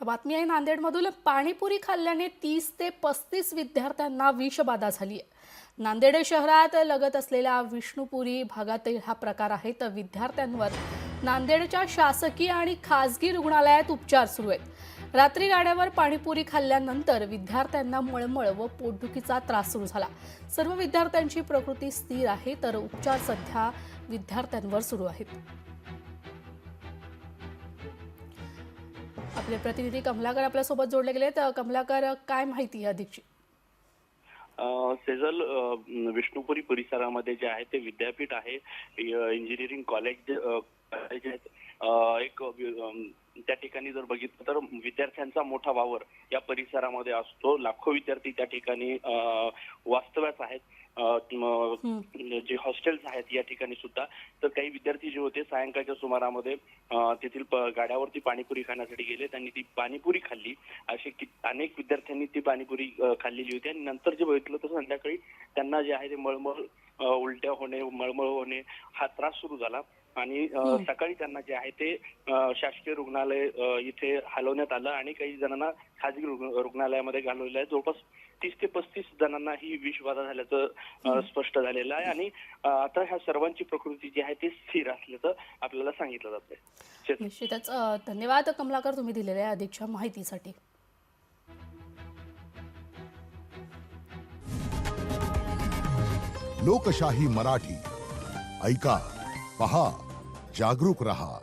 बातमी आहे नांदेडमधून पाणीपुरी खाल्ल्याने 30 ते 35 विद्यार्थ्यांना विषबाधा झाली आहे। नांदेड शहरात लगत असलेल्या विष्णुपुरी भागातील हा प्रकार आहे। तर विद्यार्थ्यांवर नांदेडच्या शासकीय आणि खासगी रुग्णालयात उपचार सुरू आहेत। रात्री गाड्यावर पाणीपुरी खाल्ल्यानंतर विद्यार्थ्यांना मळमळ व पोटदुखीचा त्रास सुरू झाला। सर्व विद्यार्थ्यांची प्रकृती स्थिर आहे, तर उपचार सध्या विद्यार्थ्यांवर सुरू आहेत। आपले प्रतिनिधी कमलाकर आपल्या सोबत जोडले गेले। तर कमलाकर, काय माहिती अधिकची? सेजल, विष्णुपुरी परिसरामध्ये जे आहे ते विद्यापीठ आहे, इंजिनिअरिंग कॉलेज आहेत। त्या ठिकाणी जर बघितलं तर विद्यार्थ्यांचा मोठा वावर या परिसरामध्ये असतो। लाखो विद्यार्थी त्या ठिकाणी वास्तव्यास आहेत। जे हॉस्टेल्स आहेत या ठिकाणी सुद्धा, तर काही विद्यार्थी जे होते सायंकाळच्या सुमारामध्ये तेथील गाड्यावरती पाणीपुरी खाण्यासाठी गेले। त्यांनी ती पाणीपुरी खाल्ली। असे अनेक विद्यार्थ्यांनी ती पाणीपुरी खाल्लेली होती आणि नंतर जे बघितलं तर संध्याकाळी त्यांना जे आहे ते मळमळ, उलट्या होणे, मळमळ होणे हा त्रास सुरू झाला आणि सकाळी त्यांना जे आहे ते शासकीय रुग्णालय इथे हलवण्यात आलं आणि काही जणांना खाजगी रुग्णालयामध्ये घालवलं आहे। जवळपास 30 ते 35 जणांना ही विषबाधा झाल्याचं स्पष्ट झालेलं आहे आणि आता ह्या सर्वांची प्रकृती जी आहे ती स्थिर असल्याचं आपल्याला सांगितलं जातंय। निश्चितच धन्यवाद कमलाकर, तुम्ही दिलेल्या अधिकच्या माहितीसाठी। लोकशाही मराठी ऐका, पहा, जागरूक रहा।